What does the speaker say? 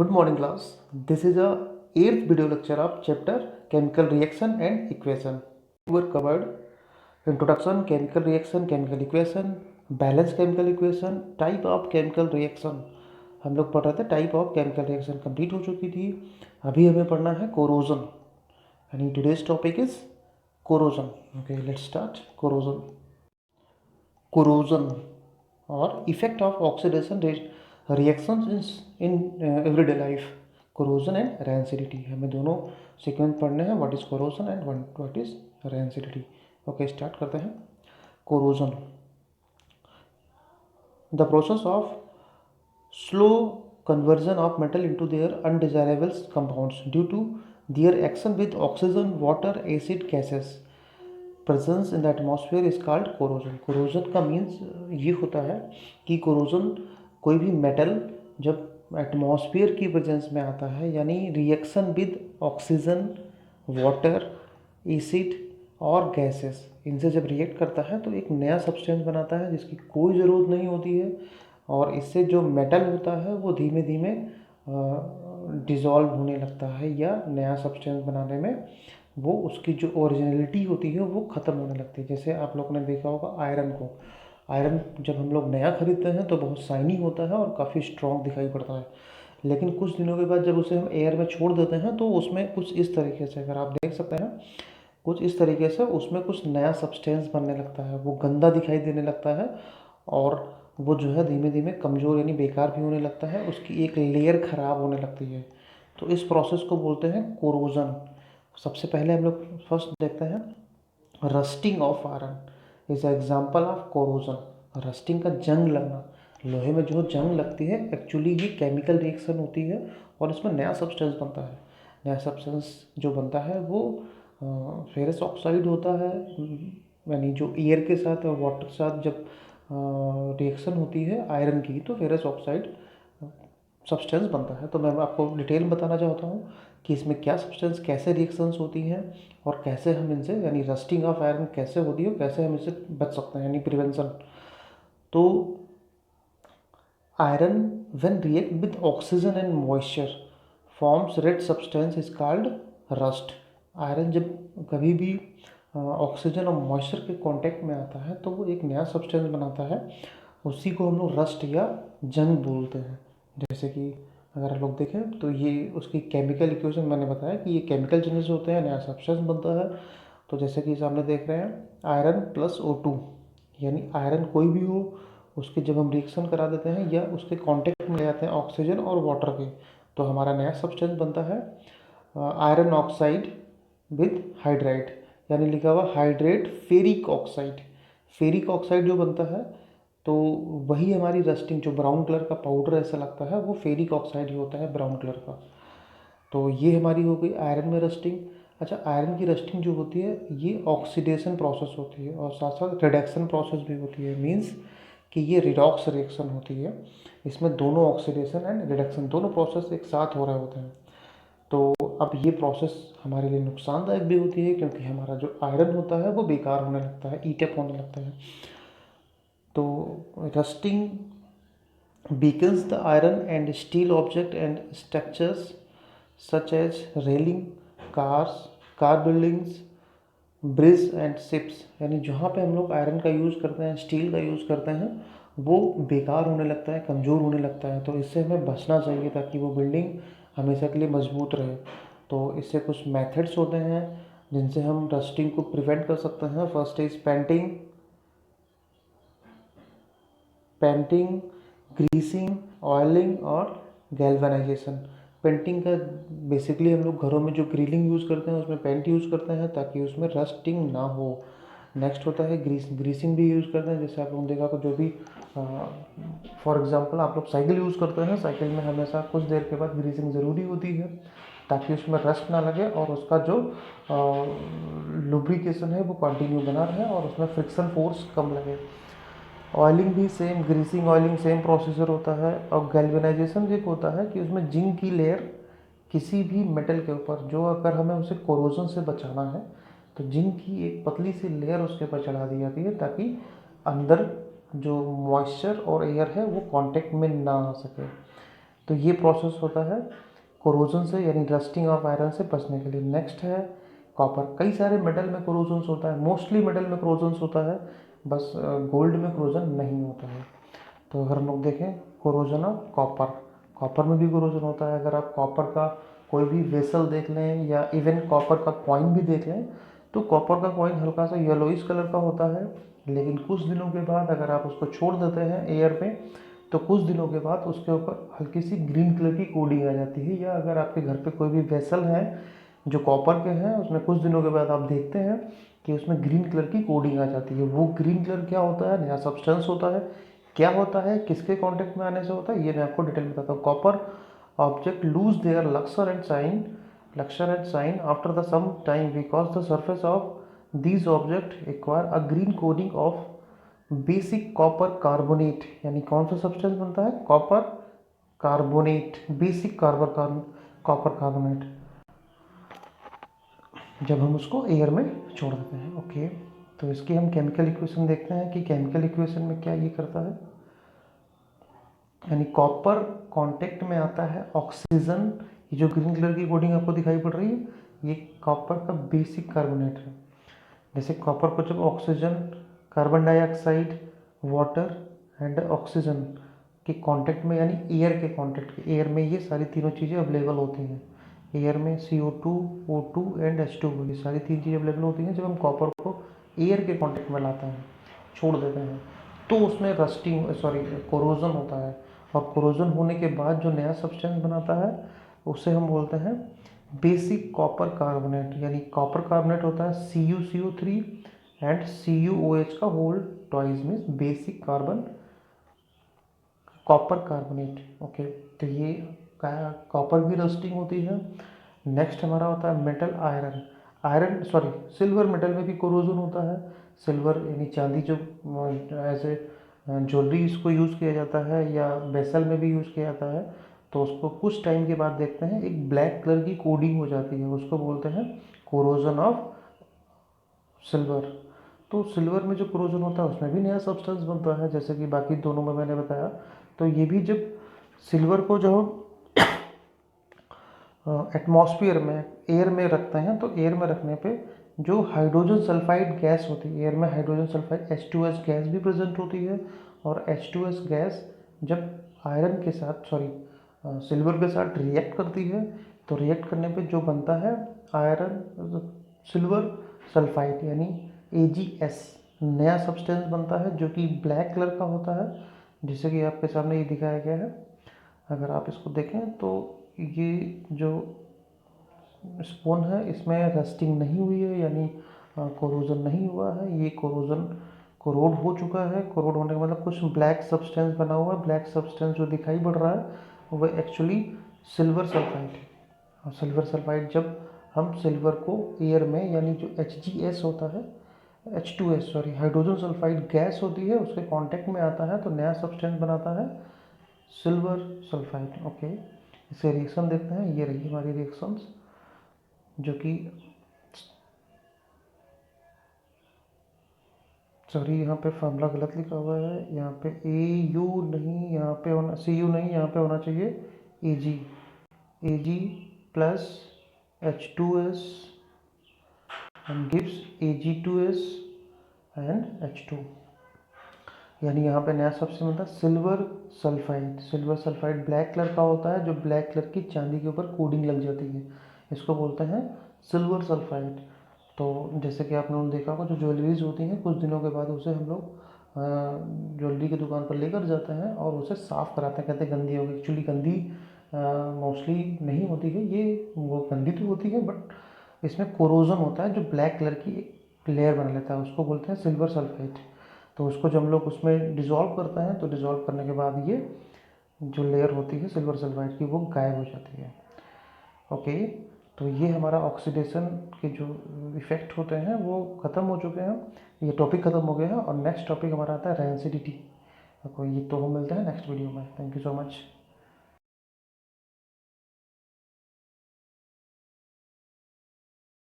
Good morning class. This is a 8th video lecture of chapter chemical reaction and equation. We were covered introduction, chemical reaction, chemical equation, balanced chemical equation, type of chemical reaction. हम लोग पढ़ रहे थे type of chemical reaction complete हो चुकी थी. अभी हमें पढ़ना है corrosion and today's topic is corrosion. Okay, let's start. Corrosion और effect of oxidation reactions in everyday life. Corrosion and rancidity हमें दोनों सीक्वेंस पढ़ने हैं. What is corrosion and what is rancidity. Okay, start करते हैं. Corrosion, the process of slow conversion of metal into their undesirable compounds due to their action with oxygen, water, acid gases presence in the atmosphere is called corrosion. corrosion का means ये होता है कि corrosion कोई भी metal जब atmosphere की presence में आता है, यानी reaction with oxygen, water, acid और गैसेस, इनसे जब रिएक्ट करता है तो एक नया सब्सटेंस बनाता है जिसकी कोई ज़रूरत नहीं होती है, और इससे जो मेटल होता है वो धीमे धीमे डिज़ोल्व होने लगता है या नया सब्सटेंस बनाने में वो उसकी जो ओरिजिनलिटी होती है वो ख़त्म होने लगती है. जैसे आप लोगों ने देखा होगा आयरन को. आयरन जब हम लोग नया खरीदते हैं तो बहुत शाइनी होता है और काफ़ी स्ट्रॉन्ग दिखाई पड़ता है, लेकिन कुछ दिनों के बाद जब उसे हम एयर में छोड़ देते हैं तो उसमें कुछ इस तरीके से, अगर आप देख सकते हैं, कुछ इस तरीके से उसमें कुछ नया सब्सटेंस बनने लगता है. वो गंदा दिखाई देने लगता है और वो जो है धीमे धीमे कमज़ोर यानी बेकार भी होने लगता है. उसकी एक लेयर ख़राब होने लगती है. तो इस प्रोसेस को बोलते हैं कोरोजन. सबसे पहले हम लोग फर्स्ट देखते हैं rusting of iron is example of corrosion. Rusting का जंग लगना, लोहे में जो जंग लगती है, एक्चुअली ये केमिकल रिएक्शन होती है और इसमें नया सब्सटेंस बनता है. नया सब्सटेंस जो बनता है वो फेरस ऑक्साइड होता है, यानी जो एयर के साथ और वाटर के साथ जब रिएक्शन होती है आयरन की तो फेरस ऑक्साइड सब्सटेंस बनता है. तो मैं आपको डिटेल में बताना चाहता हूँ कि इसमें क्या सब्सटेंस, कैसे रिएक्शंस होती हैं और कैसे हम इनसे, यानी रस्टिंग ऑफ आयरन कैसे होती है और कैसे हम इससे बच सकते हैं, यानी प्रिवेंशन. तो iron when react with oxygen and moisture forms red substance is called rust. Iron जब कभी भी ऑक्सीजन और मॉइस्चर के कांटेक्ट में आता है तो वो एक नया सब्सटेंस बनाता है. उसी को हम लोग रस्ट या जंग बोलते हैं. जैसे कि अगर आप लोग देखें तो ये उसकी केमिकल इक्वेशन मैंने बताया कि ये केमिकल चेंजेस होते हैं, नया सब्सटेंस बनता है. तो जैसे कि सामने देख रहे हैं आयरन प्लस O2, यानी आयरन कोई भी हो उसके जब हम रिएक्शन करा देते हैं या उसके कांटेक्ट में ले आते हैं ऑक्सीजन और वाटर के, तो हमारा नया सब्सटेंस बनता है आयरन ऑक्साइड विद हाइड्राइड, यानी लिखा हुआ hydrate ferric oxide. Ferric oxide जो बनता है तो वही हमारी रस्टिंग, जो ब्राउन कलर का पाउडर ऐसा लगता है वो फेरिक ऑक्साइड ही होता है, ब्राउन कलर का. तो ये हमारी हो गई आयरन में रस्टिंग. अच्छा, आयरन की रस्टिंग जो होती है ये ऑक्सीडेशन प्रोसेस होती है और साथ साथ रिडक्शन प्रोसेस भी होती है. मीन्स कि ये रिडॉक्स रिएक्शन होती है. इसमें दोनों ऑक्सीडेशन एंड रिडक्शन दोनों प्रोसेस एक साथ हो रहे होते हैं. तो अब ये प्रोसेस हमारे लिए नुकसानदायक भी होती है क्योंकि हमारा जो आयरन होता है वो बेकार होने लगता है, ईटअप होने लगता है. तो rusting weakens the iron and steel object and structures such as railing, cars, car buildings, bridge and ships, यानी जहाँ पे हम लोग आयरन का यूज़ करते हैं, स्टील का यूज़ करते हैं, वो बेकार होने लगता है, कमज़ोर होने लगता है. तो इससे हमें बचना चाहिए ताकि वो बिल्डिंग हमेशा के लिए मजबूत रहे. तो इससे कुछ मेथड्स होते हैं जिनसे हम रस्टिंग को प्रिवेंट कर सकते हैं. First is painting, greasing, oiling और गैल्वेनाइजेशन. पेंटिंग का बेसिकली हम लोग घरों में जो ग्रिलिंग यूज़ करते हैं उसमें पेंट यूज़ करते हैं ताकि उसमें रस्टिंग ना हो. नेक्स्ट होता है ग्रीसिंग भी यूज़ करते हैं. जैसे आप लोगों ने देखा को जो भी फॉर एग्जांपल आप लोग साइकिल यूज़ करते हैं, साइकिल में हमेशा कुछ देर के बाद ग्रीसिंग ज़रूरी होती है ताकि उसमें रस्ट ना लगे और उसका जो लुब्रिकेशन है वो कंटिन्यू बना रहे और उसमें फ्रिक्शन फोर्स कम लगे. ऑयलिंग भी same, greasing oiling same procedure होता है. और गैल्वेनाइजेशन भी होता है कि उसमें जिंक की लेयर किसी भी मेटल के ऊपर, जो अगर हमें उसे कोरोजन से बचाना है तो जिंक की एक पतली सी लेयर उसके ऊपर चढ़ा दी जाती है ताकि अंदर जो मॉइस्चर और एयर है वो कांटेक्ट में ना आ सके. तो ये प्रोसेस होता है कोरोजन से, यानी रस्टिंग ऑफ आयरन से बचने के लिए। नेक्स्ट है कॉपर। कई सारे मेटल में कोरोजन होता है, मोस्टली मेटल में कोरोजन होता है, बस गोल्ड में कोरोजन नहीं होता है। तो अगर हम लोग देखें कोरोजन ऑफ कॉपर, कॉपर में भी कोरोजन होता है। अगर आप कॉपर का कोई भी वेसल देख लें या इवन कॉपर का कॉइन भी देख लें, तो कॉपर का कॉइन हल्का सा येलोइश कलर का होता है, लेकिन कुछ दिनों के बाद अगर आप उसको छोड़ देते हैं एयर में, तो कुछ दिनों के बाद उसके ऊपर हल्की सी ग्रीन कलर की कोडिंग आ जाती है। या अगर आपके घर पे कोई भी वेसल है जो कॉपर के हैं, उसमें कुछ दिनों के बाद आप देखते हैं कि उसमें ग्रीन कलर की कोडिंग आ जाती है। वो ग्रीन कलर क्या होता है? नया सब्सटेंस होता है। क्या होता है, किसके कांटेक्ट में आने से होता है, ये मैं आपको डिटेल बताता हूँ। Copper object lose their lustre and shine after the some time because the surface of these object acquire a green coding of basic copper carbonate. यानी कौन सा सब्सटेंस बनता है? Copper carbonate, basic copper carbonate, जब हम उसको air में छोड़ देते हैं। ओके, तो इसकी हम केमिकल इक्वेशन देखते हैं कि केमिकल इक्वेशन में क्या ये करता है। यानी कॉपर कांटेक्ट में आता है ऑक्सीजन, ये जो ग्रीन कलर की कोडिंग आपको दिखाई पड़ रही है, ये कॉपर का बेसिक कार्बोनेट है। जैसे कॉपर को जब oxygen, carbon dioxide, water and oxygen के कांटेक्ट में, यानी एयर के कांटेक्ट के, एयर में ये सारी तीनों चीज़ें अवेलेबल होती हैं। एयर में CO2, O2 एंड H2O, ये सारी तीन चीज़ें अवेलेबल होती हैं। जब हम कॉपर को एयर के कांटेक्ट में लाते हैं, छोड़ देते हैं, तो उसमें कोरोजन होता है। और कोरोजन होने के बाद जो नया सब्सटेंस बनाता है उसे हम बोलते हैं बेसिक कॉपर कार्बोनेट। यानी कॉपर कार्बोनेट होता है CuCO3 एंड CuOH का whole twice, means basic copper carbonate. Okay, तो ये कॉपर की रस्टिंग होती है। नेक्स्ट हमारा होता है मेटल सिल्वर मेटल में भी कोरोजन होता है। सिल्वर यानी चांदी, जो ऐसे ज्वेलरी इसको यूज़ किया जाता है या वेसल में भी यूज़ किया जाता है, तो उसको कुछ टाइम के बाद देखते हैं एक ब्लैक कलर की कोडिंग हो जाती है, उसको बोलते हैं कोरोजन ऑफ सिल्वर। तो सिल्वर में जो कोरोजन होता है उसमें भी नया सब्सटेंस बनता है, जैसे कि बाकी दोनों में मैंने बताया। तो ये भी जब सिल्वर को जो एटमॉस्फेयर में, एयर में रखते हैं, तो एयर में रखने पे जो हाइड्रोजन सल्फाइड गैस होती है, एयर में हाइड्रोजन सल्फाइड H2S गैस भी प्रेजेंट होती है। और H2S गैस जब आयरन के साथ सिल्वर के साथ रिएक्ट करती है, तो रिएक्ट करने पे जो बनता है आयरन सिल्वर सल्फाइड, यानी AgS, नया सब्सटेंस बनता है जो कि ब्लैक कलर का होता है, जैसे कि आपके सामने ये दिखाया गया है। अगर आप इसको देखें तो ये जो स्पून है इसमें रस्टिंग नहीं हुई है, यानी कोरोजन नहीं हुआ है। ये कोरोड हो चुका है। कोरोड होने का मतलब कुछ ब्लैक सब्सटेंस बना हुआ है। ब्लैक सब्सटेंस जो दिखाई पड़ रहा है वह एक्चुअली सिल्वर सल्फाइड है। और सिल्वर सल्फाइड जब हम सिल्वर को एयर में, यानी जो HgS होता है, हाइड्रोजन सल्फाइड गैस होती है, उसके कांटेक्ट में आता है, तो नया सब्सटेंस बनाता है सिल्वर सल्फाइड। ओके, इसे रिएक्शन देखते हैं। ये रही हमारी रिएक्शंस, जो कि यहाँ पे फार्मूला गलत लिखा हुआ है। यहाँ पे AU नहीं, यहाँ पे होना CU नहीं, यहाँ पे होना चाहिए AG plus H2S and gives Ag2S and H2। यानी यहाँ पे नया सबसे मतलब सिल्वर सल्फाइड ब्लैक कलर का होता है, जो ब्लैक कलर की चांदी के ऊपर कोडिंग लग जाती है, इसको बोलते हैं सिल्वर सल्फाइड। तो जैसे कि आपने देखा होगा, जो ज्वेलरीज होती हैं कुछ दिनों के बाद उसे हम लोग ज्वेलरी की दुकान पर लेकर जाते हैं और उसे साफ़ कराते हैं, कहते हैं गंदी होगी। एक्चुअली गंदी मोस्टली नहीं होती है, ये वो गंदी तो होती है, बट इसमें कोरोजन होता है जो ब्लैक कलर की एक लेयर बना लेता है, उसको बोलते हैं सिल्वर सल्फाइड। तो उसको जब हम लोग उसमें डिज़ोल्व करते हैं, तो डिज़ोल्व करने के बाद ये जो लेयर होती है सिल्वर सल्फाइड की, वो गायब हो जाती है। ओके, तो ये हमारा ऑक्सीडेशन के जो इफ़ेक्ट होते हैं वो ख़त्म हो चुके हैं, ये टॉपिक ख़त्म हो गया है। और नेक्स्ट टॉपिक हमारा आता है रेंसिडिटी। तो ये तो हम मिलते हैं नेक्स्ट वीडियो में। Thank you so much.